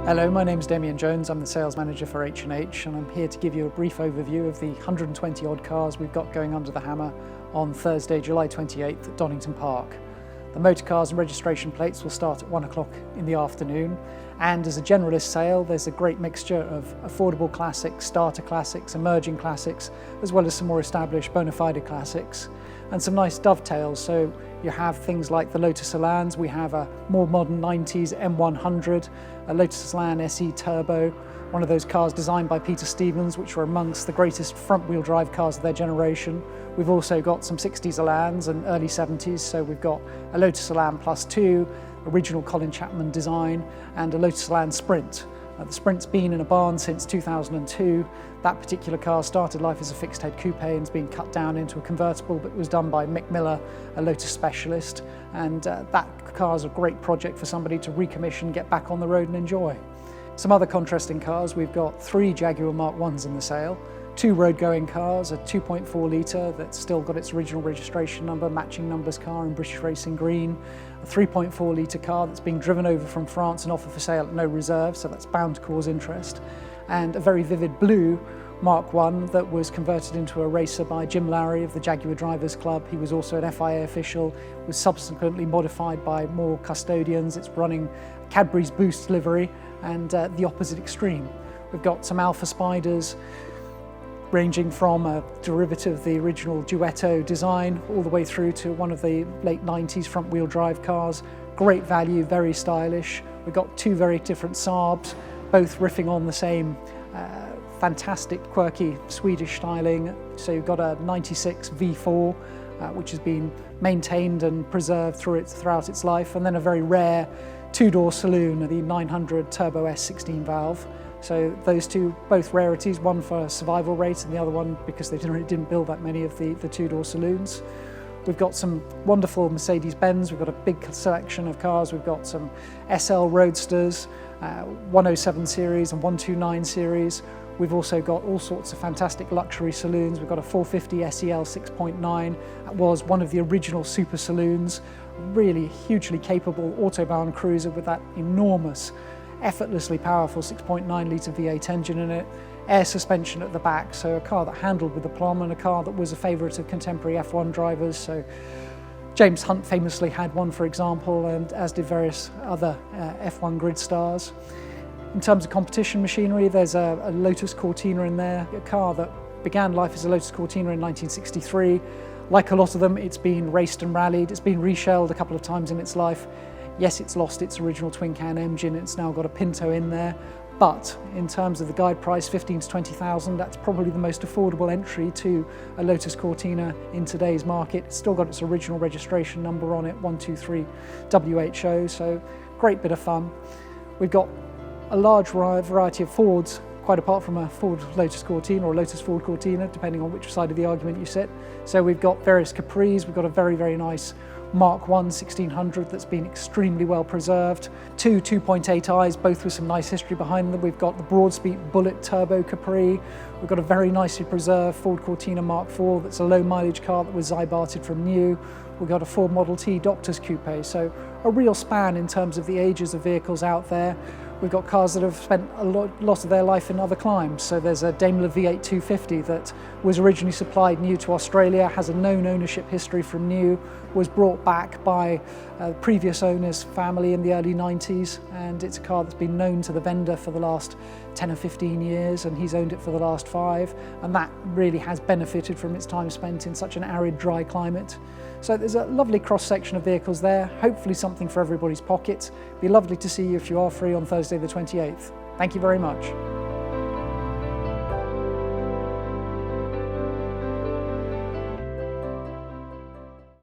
Hello, my name is Damian Jones. I'm the sales manager for H&H, and I'm here to give you a brief overview of the 120 odd cars we've got going under the hammer on Thursday, July 28th at Donington Park. The Motorcars and registration plates will start at 1 o'clock in the afternoon, and as a generalist sale there's a great mixture of affordable classics, starter classics, emerging classics, as well as some more established bona fide classics, and some nice dovetails. So you have things like the Lotus Elans, we have a more modern 90s M100, a Lotus Elan SE Turbo, one of those cars designed by Peter Stevens, which were amongst the greatest front-wheel drive cars of their generation. We've also got some 60s Elans and early 70s, so we've got a Lotus Elan Plus 2, original Colin Chapman design, and a Lotus Elan Sprint. The Sprint's been in a barn since 2002. That particular car started life as a fixed-head coupe and has been cut down into a convertible, but was done by Mick Miller, a Lotus specialist, and that car's a great project for somebody to recommission, get back on the road and enjoy. Some other contrasting cars, we've got 3 Jaguar Mark 1s in the sale, 2 road-going cars, a 2.4 litre that's still got its original registration number, matching numbers car in British Racing Green, a 3.4 litre car that's being driven over from France and offered for sale at no reserve, so that's bound to cause interest, and a very vivid blue Mark 1 that was converted into a racer by Jim Lowry of the Jaguar Drivers Club. He was also an FIA official, was subsequently modified by more custodians. It's running Cadbury's Boost livery and the opposite extreme. We've got some Alpha Spiders, ranging from a derivative of the original Duetto design all the way through to one of the late 90s front-wheel drive cars. Great value, very stylish. We've got 2 very different Saabs, both riffing on the same fantastic, quirky Swedish styling. So you've got a 96 V4, which has been maintained and preserved throughout its life, and then a very rare 2-door saloon, the 900 Turbo S 16 valve. So those two, both rarities, one for survival rate and the other one because they didn't build that many of the 2-door saloons. We've got some wonderful Mercedes-Benz, we've got a big selection of cars, we've got some SL Roadsters, 107 series and 129 series. We've also got all sorts of fantastic luxury saloons. We've got a 450 SEL 6.9, that was one of the original super saloons, really hugely capable Autobahn cruiser with that enormous, effortlessly powerful 6.9 litre V8 engine in it, air suspension at the back, so a car that handled with aplomb and a car that was a favourite of contemporary F1 drivers. So James Hunt famously had one, for example, and as did various other F1 grid stars. In terms of competition machinery, there's a Lotus Cortina in there, a car that began life as a Lotus Cortina in 1963. Like a lot of them, it's been raced and rallied, it's been reshelled a couple of times in its life. Yes, it's lost its original twin-can engine, it's now got a Pinto in there, but in terms of the guide price, 15 to 20,000, that's probably the most affordable entry to a Lotus Cortina in today's market. It's still got its original registration number on it, 123 WHO, so great bit of fun. We've got a large variety of Fords, quite apart from a Ford Lotus Cortina or a Lotus Ford Cortina, depending on which side of the argument you sit. So we've got various Capris, we've got a very, very nice Mark 1 1600 that's been extremely well preserved. 2 2.8i's, both with some nice history behind them. We've got the Broadspeed Bullet Turbo Capri. We've got a very nicely preserved Ford Cortina Mark 4 that's a low mileage car that was Zybarted from new. We've got a Ford Model T Doctor's Coupe, so a real span in terms of the ages of vehicles out there. We've got cars that have spent a lot of their life in other climes. So there's a Daimler V8 250 that was originally supplied new to Australia, has a known ownership history from new, was brought back by a previous owner's family in the early 90s, and it's a car that's been known to the vendor for the last 10 or 15 years, and he's owned it for the last 5, and that really has benefited from its time spent in such an arid, dry climate. So there's a lovely cross-section of vehicles there, hopefully something for everybody's pocket. It'd be lovely to see you if you are free on Thursday the 28th. Thank you very much.